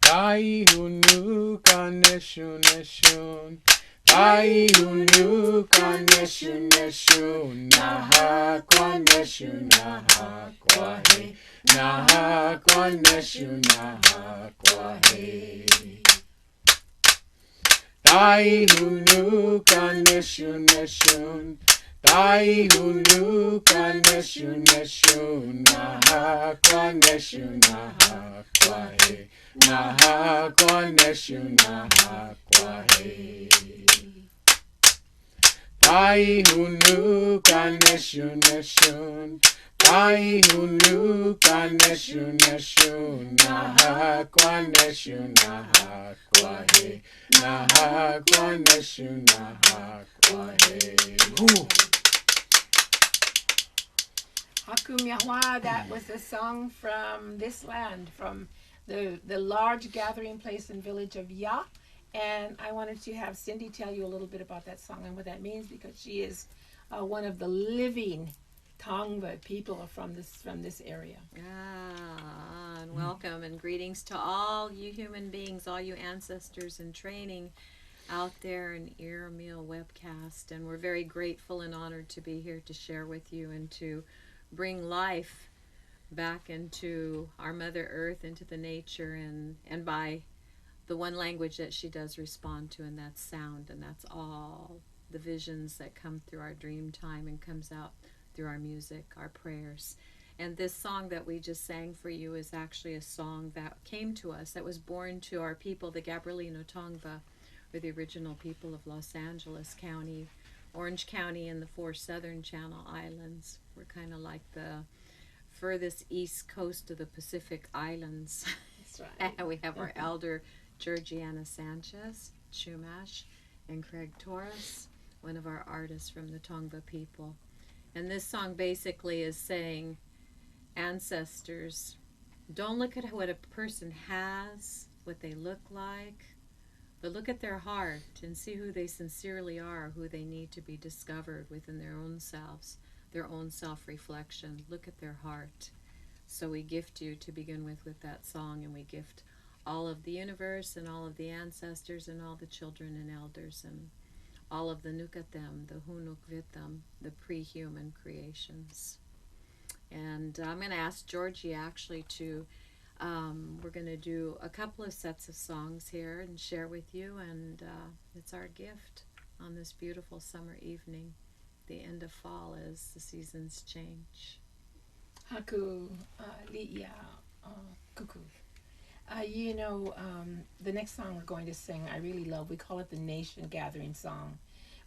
Tai hunu kaneshu neshun. Tai hunu kaneshu neshun. Naha kwaneshu naha kwahe. Naha kwaneshu naha kwahe. Tai hunu kaneshu neshun. Tai hunu kaneshu neshun. Naha kwaneshu naha kwahe. Naha kwaneshu naha kwahe. Tai hunu kaneshu neshun. Tai hunu kaneshu neshun. Naha kwaneshu naha kwahe. Naha kwaneshu naha kwahe. Haku Miahwa, that was a song from this land, from the large gathering place and village of Ya. And I wanted to have Cindi tell you a little bit about that song and what that means, because she is one of the living Tongva people from this area. And welcome and greetings to all you human beings, all you ancestors in training out there in Ear Meal webcast. And we're very grateful and honored to be here to share with you and to bring life back into our Mother Earth, into the nature, and by the one language that she does respond to, and that's sound. And that's all the visions that come through our dream time and comes out through our music, our prayers. And this song that we just sang for you is actually a song that came to us, that was born to our people, the Gabrielino Tongva, or the original people of Los Angeles County, Orange County, and the 4 Southern Channel Islands. We're kind of like the furthest east coast of the Pacific Islands. That's right. And we have our elder Georgiana Sanchez, Chumash, and Craig Torres, one of our artists from the Tongva people. And this song basically is saying, ancestors, don't look at what a person has, what they look like, but look at their heart and see who they sincerely are, who they need to be discovered within their own selves, their own self-reflection. Look at their heart. So we gift you to begin with that song, and we gift all of the universe and all of the ancestors and all the children and elders and all of the Nukatem, the Hunukvitam, the pre-human creations. And I'm going to ask Georgie actually to, we're going to do a couple of sets of songs here and share with you, and it's our gift on this beautiful summer evening, the end of fall as the seasons change. Haku Liya Kuku. The next song we're going to sing, I really love. We call it the Nation Gathering Song.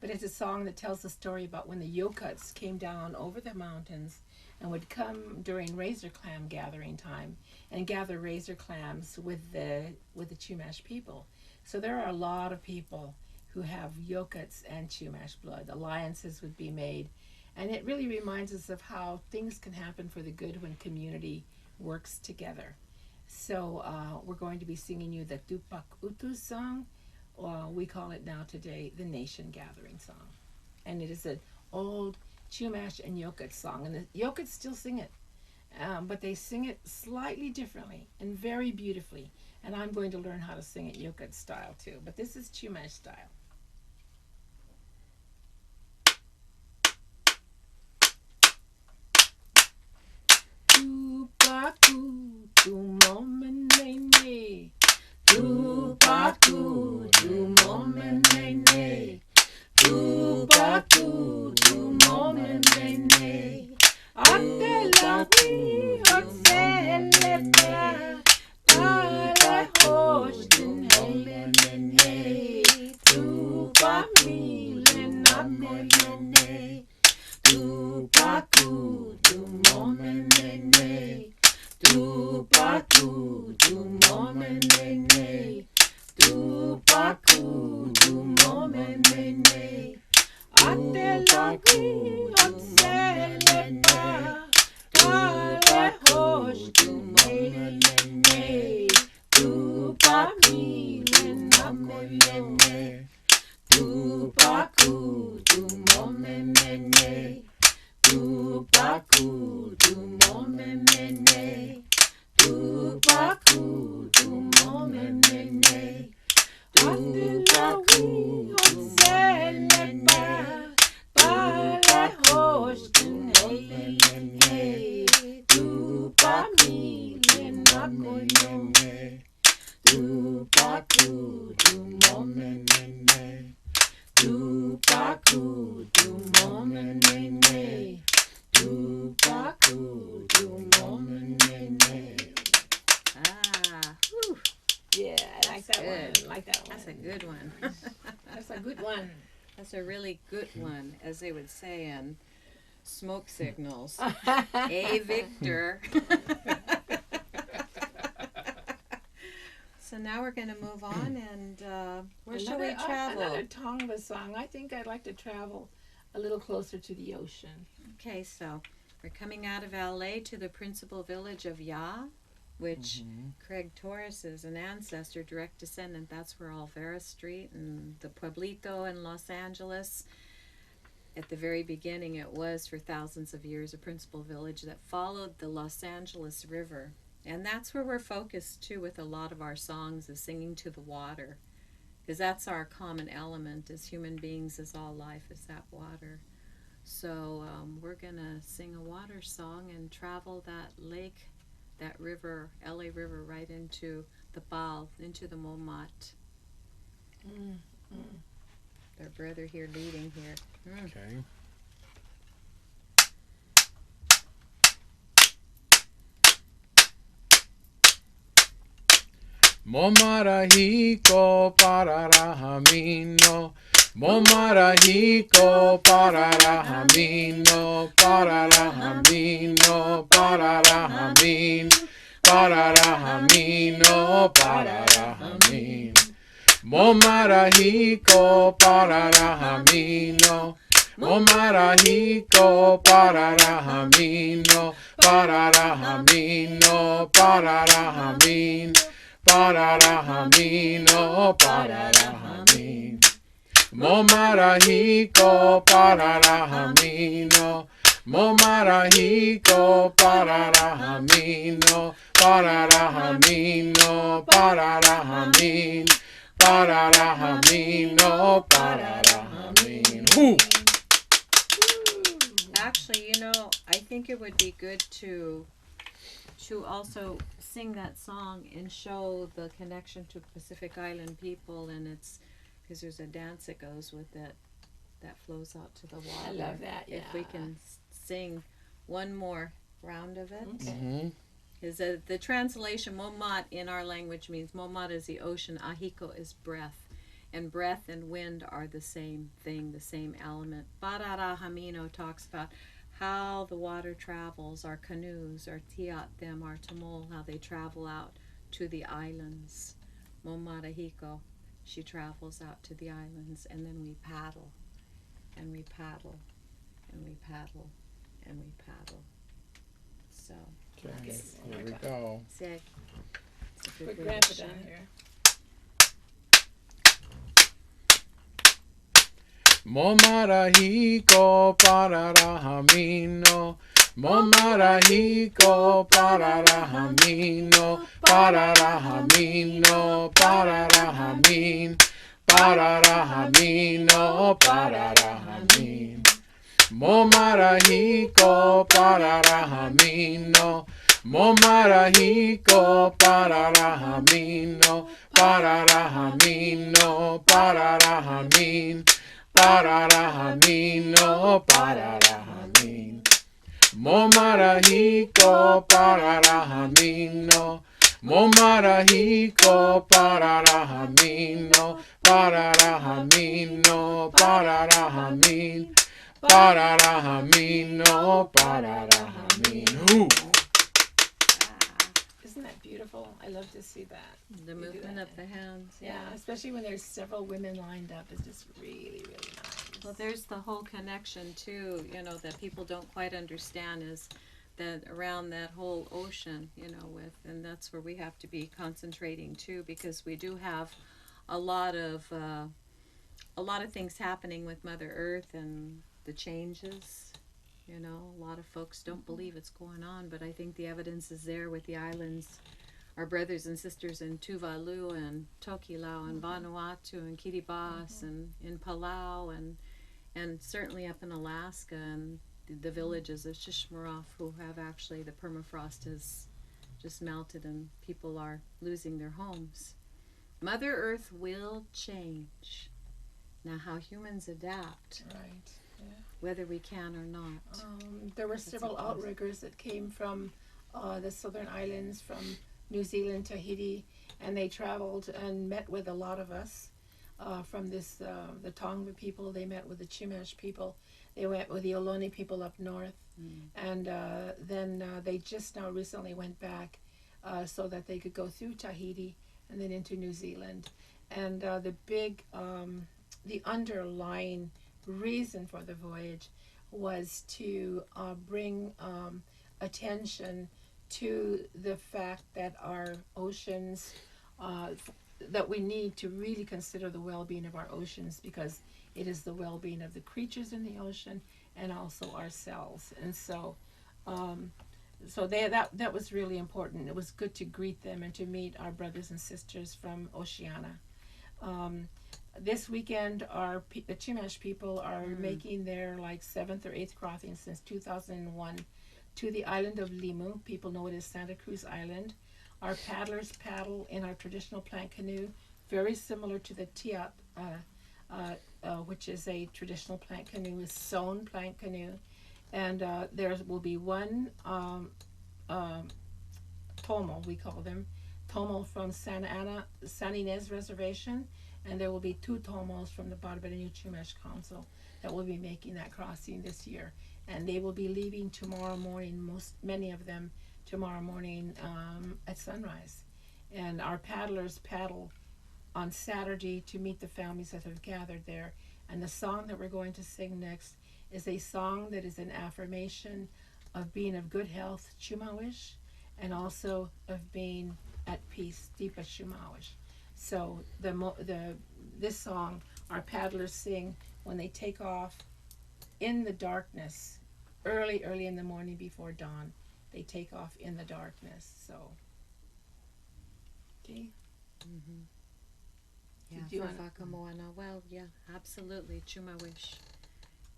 But it's a song that tells the story about when the Yokuts came down over the mountains and would come during razor clam gathering time and gather razor clams with the Chumash people. So there are a lot of people who have Yokuts and Chumash blood. Alliances would be made. And it really reminds us of how things can happen for the good when community works together. So we're going to be singing you the Tupac Utu song, or we call it now today the Nation Gathering song. And it is an old Chumash and Yokut song. And the Yokuts still sing it, but they sing it slightly differently and very beautifully. And I'm going to learn how to sing it Yokut style too. But this is Chumash style. Tupacu, tu momenene. Tupacu, tu momenene. Tupacu, tu momenene. Atelawi, otselepa. Tale hoshten helenene. Tupami, lenapolene. Tupacu, tu momenene. Tupacu, tu momenene. Tupacu, tu momenene. Atelawi, otselepa. Tale hoshten helenene. Tupami, lenapolene. Tupacu, tu momenene. Tupacu, tu momenene. Tupacu, tu momenene. Tupaku, tumomenene. Tupaku, tumomenene. Tupaku, tumomenene. Whew. Yeah, I like that good. one. I like that one. That's a good one. That's a good one. That's a really good one, as they would say in smoke signals. A Victor. So now we're going to move on, and where shall we travel? Another Tongva song. I think I'd like to travel a little closer to the ocean. Okay, so we're coming out of LA to the principal village of Ya, which Craig Torres is an ancestor, direct descendant. That's where Alvera Street and the Pueblito in Los Angeles. At the very beginning, it was for thousands of years a principal village that followed the Los Angeles River. And that's where we're focused, too, with a lot of our songs, is singing to the water. Because that's our common element as human beings, as all life, is that water. So we're going to sing a water song and travel that lake, that river, LA River, right into the Baal, into the Momat. Their brother here leading here. Okay. Momarahiko pararahamino. Momarahiko pararahamino. Pararahamino. Pararahamin. Pararahamino. Pararahamin. Momarahiko pararahamino. Momarahiko pararahamino. Pararahamino. Pararahamin. Pararahamino. Pararahamin. Momarahiko pararahamino. Momarahiko pararahamino. Pararahamino. Pararahamin. Pararahamino. Pararahamin. Ooh. Actually, I think it would be good to also sing that song and show the connection to Pacific Island people, and it's because there's a dance that goes with it that flows out to the water. I love that. Yeah. If we can sing one more round of it. Okay. Is the translation Momat in our language means Momat is the ocean, Ahiko is breath, and breath and wind are the same thing, the same element. Pararahamino talks about how the water travels, our canoes, our tiat them, our tamol, how they travel out to the islands. Momat Ahiko, she travels out to the islands, and then we paddle, and we paddle, and we paddle, and we paddle. So. Okay, here we go. Say, Put Grandpa down here. Momarahiko pararahamino. Momarahiko pararahamino. Pararahamino. Pararahamin. Pararahamino. Pararahamin. Momarahiko pararahamino. Momarahiko pararahamino. Pararahamino. Pararahamin. Pararahamino. Pararahamin. Momarahiko pararahamino. Momarahiko pararahamino. Pararahamino. Pararahamin. Pararahamino. Pararahamin. Ooh. Isn't that beautiful? I love to see that. the You do movement that. of the hands. Yeah, especially when there's several women lined up. It's just really, really nice. Well, there's the whole connection too, that people don't quite understand is that around that whole ocean, and that's where we have to be concentrating too, because we do have a lot of things happening with Mother Earth and the changes. A lot of folks don't believe it's going on, but I think the evidence is there with the islands, our brothers and sisters in Tuvalu and Tokelau and Vanuatu and Kiribati and in Palau and certainly up in Alaska and the villages of Shishmarov who have actually the permafrost has just melted and people are losing their homes. Mother Earth will change. Now, how humans adapt, Right. Yeah. whether we can or not. There were several outriggers that came from the southern islands, from New Zealand, Tahiti, and they traveled and met with a lot of us from the Tongva people. They met with the Chumash people. They went with the Ohlone people up north. And then they just now recently went back so that they could go through Tahiti and then into New Zealand. And the underlying reason for the voyage was to bring attention to the fact that our oceans, that we need to really consider the well-being of our oceans, because it is the well-being of the creatures in the ocean and also ourselves. And so that was really important. It was good to greet them and to meet our brothers and sisters from Oceania. This weekend, the Chumash people are making their 7th or 8th crossing since 2001 to the island of Limu. People know it as Santa Cruz Island. Our paddlers paddle in our traditional plank canoe, very similar to the tiat, which is a traditional plank canoe, a sewn plank canoe. And there will be one tomo, we call them, tomo from San Ynez Reservation, and there will be 2 tomos from the Barbareño Chumash Council that will be making that crossing this year. And they will be leaving tomorrow morning, many of them tomorrow morning at sunrise. And our paddlers paddle on Saturday to meet the families that have gathered there. And the song that we're going to sing next is a song that is an affirmation of being of good health, Chumawish, and also of being at peace, Deepa Chumawish. So this song our paddlers sing when they take off in the darkness, early in the morning before dawn. They take off in the darkness. So, okay. Mm-hmm. Did Yeah, you for Wakamoana. Well, yeah, absolutely. Chumawish,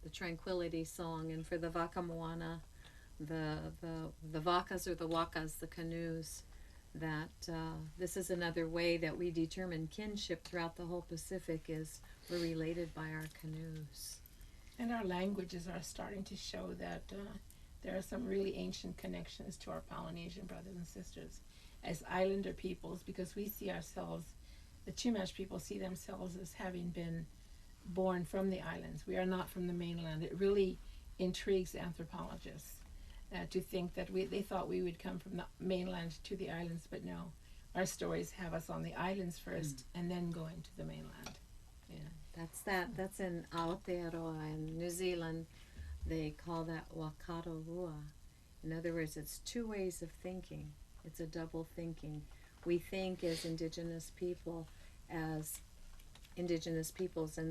the tranquility song, and for the Wakamoana, the vakas or the wakas, the canoes. That this is another way that we determine kinship throughout the whole Pacific, is we're related by our canoes. And our languages are starting to show that there are some really ancient connections to our Polynesian brothers and sisters as islander peoples, because we see ourselves, the Chumash people see themselves as having been born from the islands. We are not from the mainland. It really intrigues anthropologists to think that they thought we would come from the mainland to the islands, but no. Our stories have us on the islands first and then going to the mainland. Yeah. That's in Aotearoa in New Zealand. They call that Wakato Rua. In other words, it's 2 ways of thinking. It's a double thinking. We think as indigenous peoples and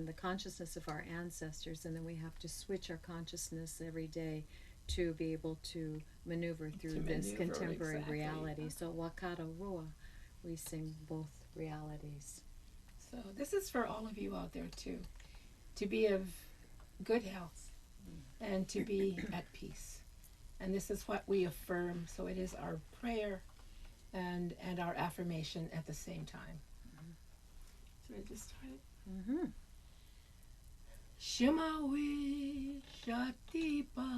the consciousness of our ancestors, and then we have to switch our consciousness every day to be able to maneuver through this contemporary reality. So Wakato Rua, we sing both realities. So this is for all of you out there too, to be of good health and to be at peace. And this is what we affirm. So it is our prayer and our affirmation at the same time. So I just started. Mm-hmm. Shumawish atipa,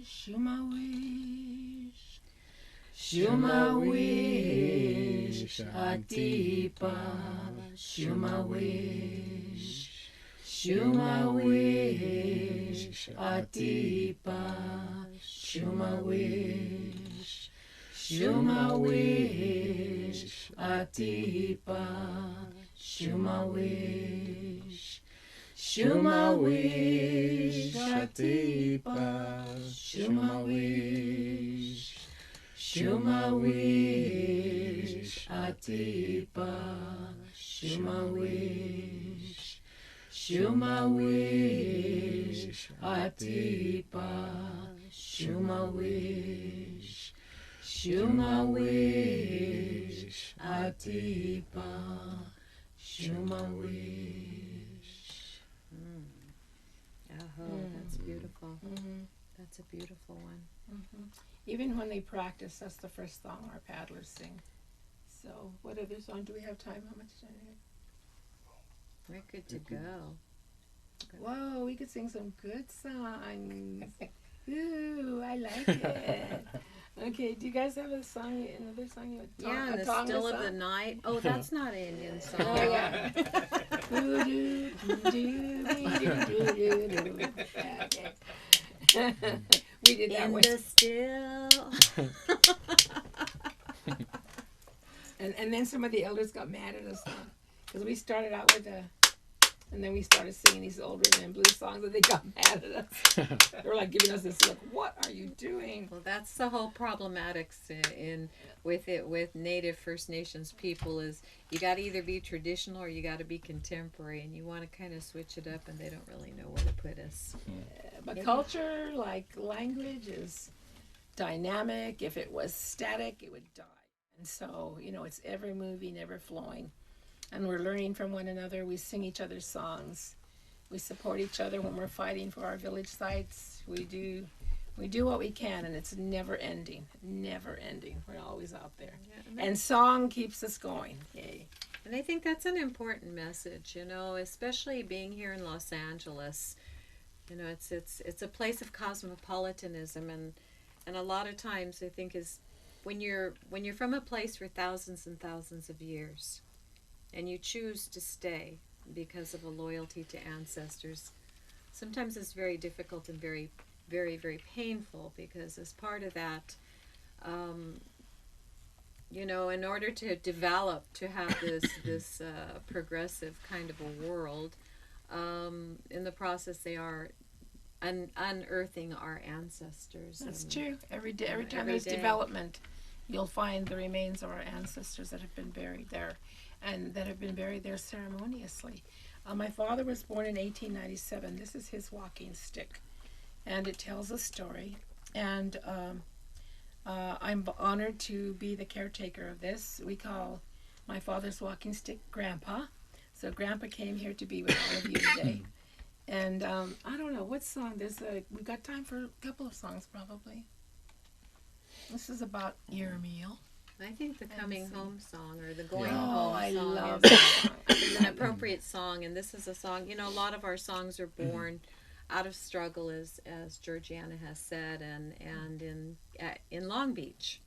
shumawish, shumawish atipa, shumawish, shumawish atipa, shumawish, shumawish atipa, shumawish. Shumawish atipa, shumawish, shumawish atipa, shumawish, shumawish atipa, shumawish, shumawish atipa, shumawish. Oh, that's beautiful. Mm-hmm. That's a beautiful one. Mm-hmm. Even when they practice, that's the first song our paddlers sing. So, what other song do we have time? How much time? We're good to go. Whoa, we could sing some good songs. Ooh, I like it. Okay, do you guys have a song, another song you would talk? Yeah, the Still of the Night. Oh, that's not an Indian song. Oh, yeah. Okay. We did that In one. the still. And then some of the elders got mad at us because we started out with and then we started singing these old rhythm and blues songs, and they got mad at us. They were like giving us this look. What are you doing? Well, that's the whole problematics with Native First Nations people is you got to either be traditional or you got to be contemporary, and you want to kind of switch it up, and they don't really know where to put us. But culture, like language, is dynamic. If it was static, it would die. And so, it's ever moving, ever flowing. And we're learning from one another. We sing each other's songs. We support each other when we're fighting for our village sites. We do what we can, and it's never ending. Never ending. We're always out there. Yeah, and song keeps us going. Yay. And I think that's an important message, especially being here in Los Angeles. It's a place of cosmopolitanism, and a lot of times I think is when you're from a place for thousands and thousands of years, and you choose to stay because of a loyalty to ancestors, sometimes it's very difficult and very, very, very painful, because as part of that, in order to develop, to have this progressive kind of a world, in the process they are unearthing our ancestors. That's true. Every time there's development, you'll find the remains of our ancestors that have been buried there, and that have been buried there ceremoniously. My father was born in 1897. This is his walking stick, and it tells a story. And I'm honored to be the caretaker of this. We call my father's walking stick Grandpa. So Grandpa came here to be with all of you today. And I don't know what song. We've got time for a couple of songs probably. This is about your meal. I think the coming home song, or the going home song, I love that song. is an appropriate song. And this is a song, a lot of our songs are born out of struggle, as Georgiana has said, and in Long Beach,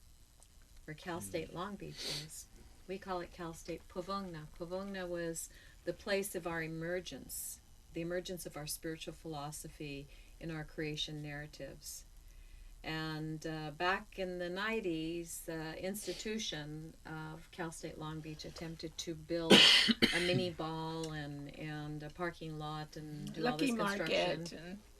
where Cal State Long Beach is. We call it Cal State Puvungna. Puvungna was the place of our emergence, the emergence of our spiritual philosophy in our creation narratives. And back in the 90s, the institution of Cal State Long Beach attempted to build a mini ball and a parking lot and do all this construction.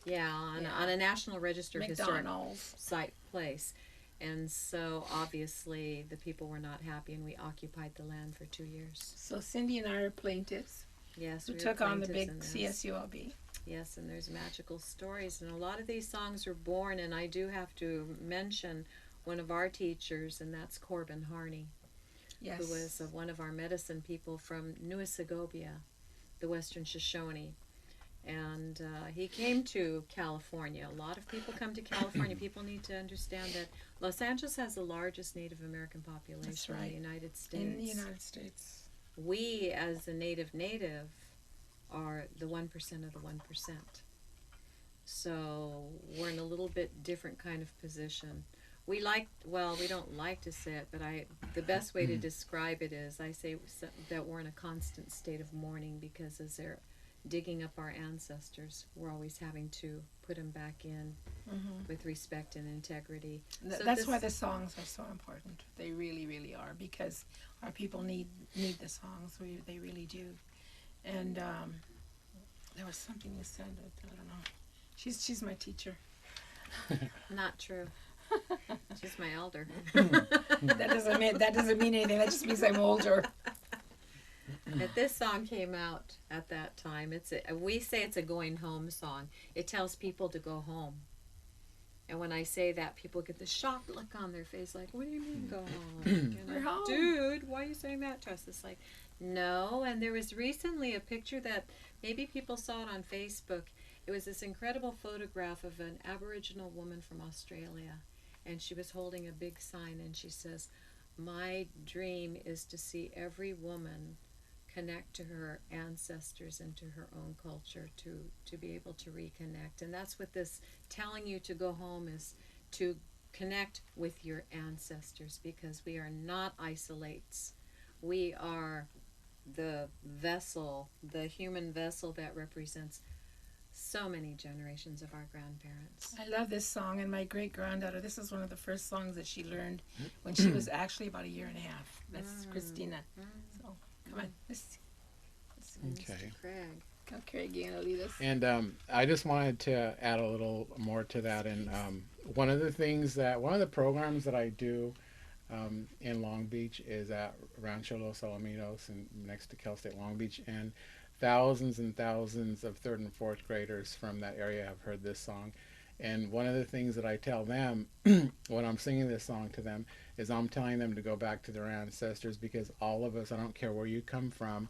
On a National Register Historic Site place. And so obviously the people were not happy, and we occupied the land for 2 years. So Cindi and I are plaintiffs. Yes, who took on the big CSULB. Yes, and there's magical stories, and a lot of these songs are born, and I do have to mention one of our teachers, and that's Corbin Harney, who was one of our medicine people from New Segovia, the Western Shoshone. And he came to California. A lot of people come to California. People need to understand that Los Angeles has the largest Native American population in the United States. In the United States. We, as a native, are the 1% of the 1%. So we're in a little bit different kind of position. We don't like to say it, but the best way to describe it is I say that we're in a constant state of mourning, because as they're digging up our ancestors, we're always having to put them back in with respect and integrity. That's why the songs are so important. They really, really are, because our people need the songs. They really do. And there was something you said that I don't know. She's my teacher. Not true. She's my elder. That doesn't mean anything. That just means I'm older. If this song came out at that time, we say it's a going home song. It tells people to go home. And when I say that, people get the shocked look on their face, like, what do you mean go home? We're home. Dude, why are you saying that to us? It's like, no. And there was recently a picture that maybe people saw it on Facebook. It was this incredible photograph of an Aboriginal woman from Australia. and she was holding a big sign, and she says, "My dream is to see every woman connect to her ancestors and to her own culture, to be able to reconnect." And that's what this telling you to go home is, to connect with your ancestors, because we are not isolates. We are the vessel, the human vessel that represents so many generations of our grandparents. I love this song, and my great granddaughter, this is one of the first songs that she learned when she was actually about a year and a half. That's Christina. So come on, let's Okay. Mr. Craig. go, Craig, you gonna lead us? And I just wanted to add a little more to that. And one of the programs that I do in Long Beach is at Rancho Los Alamitos and next to Cal State Long Beach. And thousands of third and fourth graders from that area have heard this song. And one of the things that I tell them when I'm singing this song to them is I'm telling them to go back to their ancestors, because all of us, I don't care where you come from,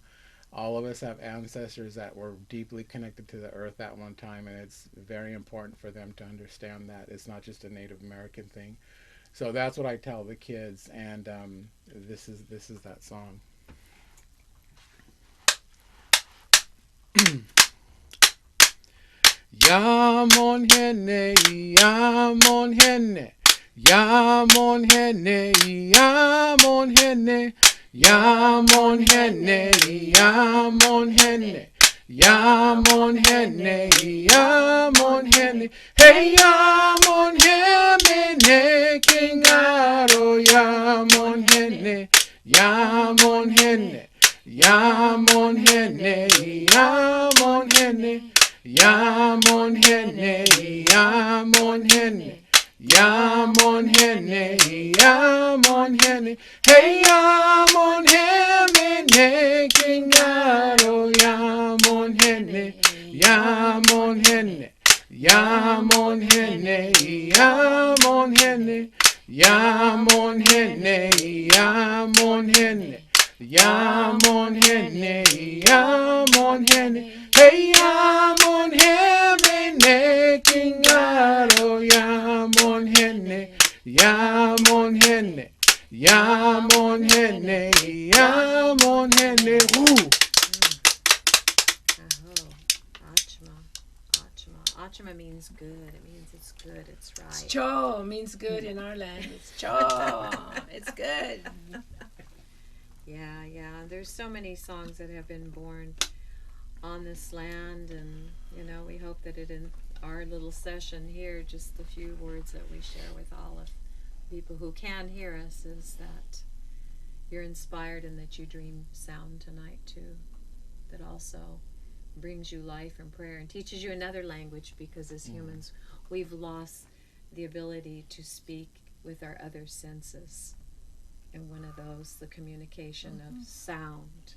all of us have ancestors that were deeply connected to the earth at one time, and it's very important for them to understand that it's not just a Native American thing. So that's what I tell the kids, and this is that song. Yamon hene, yamon hene, yamon hene, yamon hene, yamon hene, yamon hene, yamon hene, yamon hene, hey yamon hene, kingaro, yamon hene, yamon hene, yamon hene, yamon hene. Yamon hene, yamon hene, yamon hene, yamon hene, hey yamon hene, kingaro, yamon hene, yamon hene, yamon hene, yamon hene, yamon hene, yamon hene, yamon hene, yamon hene. Hey, yamon hene, kingaro, yamon hene, yamon hene, yamon hene, yamon hene. Woo! Achma. Achma. Achma means good. It means it's good. It's right. Cho means good in our land. It's cho. It's good. Yeah. There's so many songs that have been born on this land, and we hope that in our little session here, just the few words that we share with all of people who can hear us, is that you're inspired and that you dream sound tonight too, that also brings you life and prayer and teaches you another language, because as humans we've lost the ability to speak with our other senses, and one of those, the communication of sound.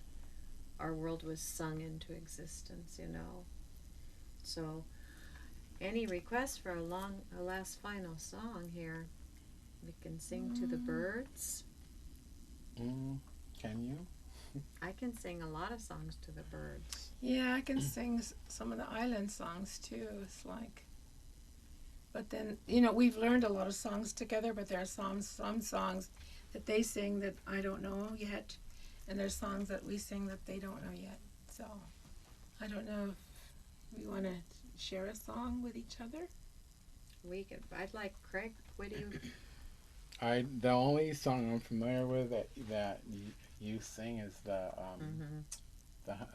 Our world was sung into existence, So, any requests for a last final song here? We can sing to the birds. Can you? I can sing a lot of songs to the birds. Yeah, I can sing some of the island songs too. It's like, but then we've learned a lot of songs together, but there are some songs that they sing that I don't know yet. And there's songs that we sing that they don't know yet. So, I don't know if we want to share a song with each other. I'd like Craig. What do you? The only song I'm familiar with that you sing is the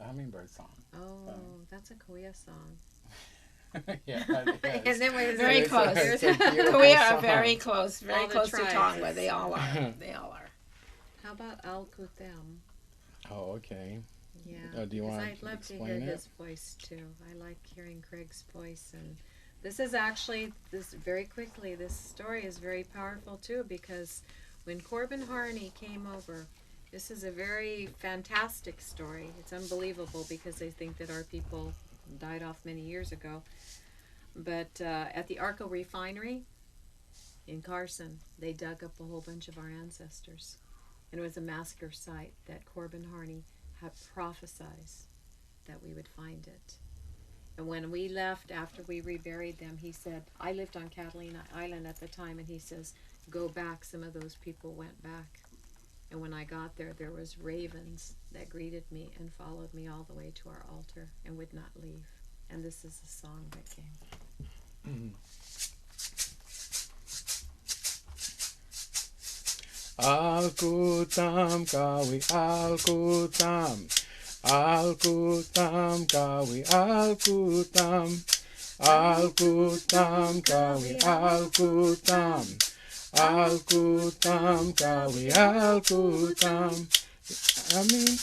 hummingbird song. Oh, that's a Kauai song. Yeah, And then Very close. We are very close to Tongva. They all are. They all are. How about Al Kutem? Oh, okay. Yeah. Do you want to I'd love to explain hear it? his voice too. I like hearing Craig's voice, and this is actually very quickly. This story is very powerful too, because when Corbin Harney came over, this is a very fantastic story. It's unbelievable because they think that our people died off many years ago. But at the Arco refinery in Carson, they dug up a whole bunch of our ancestors. And it was a massacre site that Corbin Harney had prophesied that we would find it. And when we left, after we reburied them, he said, I lived on Catalina Island at the time, and he says, go back. Some of those people went back. And when I got there, there was ravens that greeted me and followed me all the way to our altar and would not leave. And this is the song that came. Al-Kutam kawi Al-Kutam, Al-Kutam kawi Al-Kutam, Al-Kutam kawi Al-Kutam, Al-Kutam kawi Al-Kutam. I mean,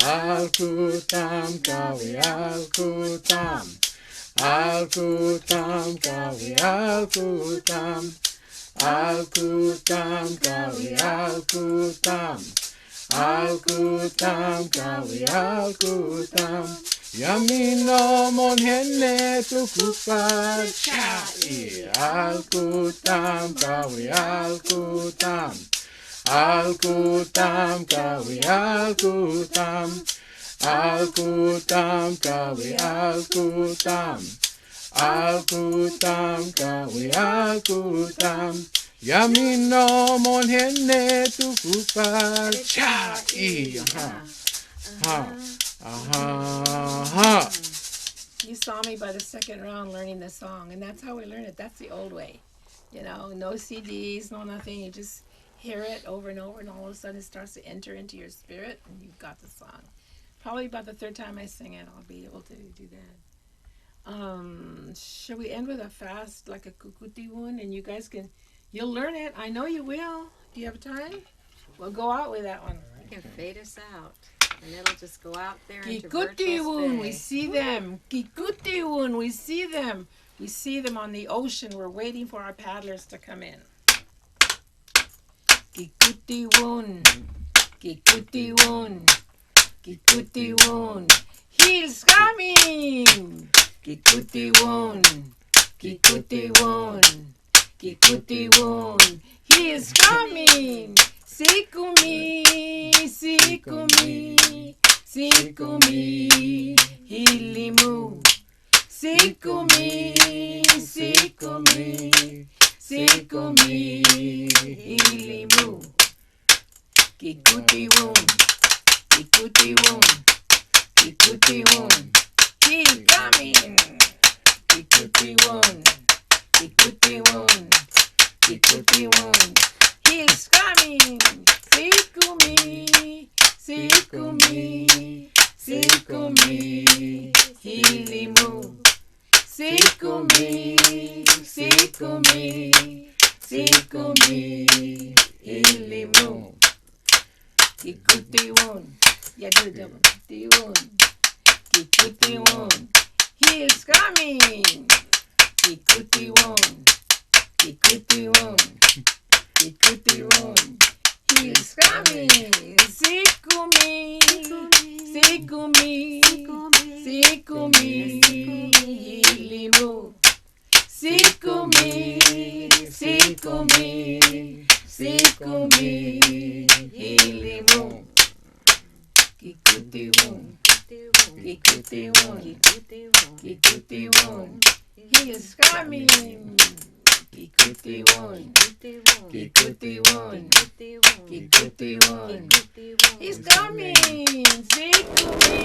Al-Kutam kawi Al-Kutam, Al-Kutam kawi Al-Kutam, Al-Kutam kawi Al-Kutam, Al-Kutam kawi Al-Kutam. Yamino mon henne tukupa chai. Al-Kutam kawi Al-Kutam, Al-Kutam kawi Al-Kutam, Al-Kutam kawi Al-Kutam, Al-Kutam kawi Al-Kutam. Yamino mon henne tukupa chai. You saw me by the second round learning the song, and that's how we learn it. That's the old way. You know, no CDs, no nothing. You just hear it over and over, and all of a sudden it starts to enter into your spirit, and you've got the song. Probably about the third time I sing it, I'll be able to do that. Should we end with a fast, like a kukuti one? And you guys you'll learn it. I know you will. Do you have time? We'll go out with that one. You can fade us out. And it'll just go out there into Kikuti virtual woon, we space. see them. Kikuti woon, we see them. We see them on the ocean. We're waiting for our paddlers to come in. Kikuti woon, Kikuti woon, Kikuti woon. He's coming. Kikuti woon, Kikuti woon, Kikuti woon. He is coming. Sikumi, Sikumi, Sikumi, Hilimu. Sikumi, Sikumi, Sikumi, Hilimu. Kikuti woon, Kikuti woon, Kikuti woon. He's coming. Kikuti woon, Kikuti woon, Kikuti woon. He's coming. Sikumi, Sikumi, Sikumi, Hilimu. Sikumi, Sikumi, Sikumi, Hilimu. Kikuti woon. Yeah, do the Kikuti woon. Kikuti woon. He is coming. Kikuti woon. Kikuti woon. Kikuti woon. He is coming. Sikumi, Sikumi, Sikumi, Hilimu. Sikumi, Sikumi, Sikumi, Hilimu. Kikuti woon. Kikuti woon. Kikuti woon. He is coming. Kikuti woon. Kikuti woon. Kikuti woon. He's coming. Sikumi.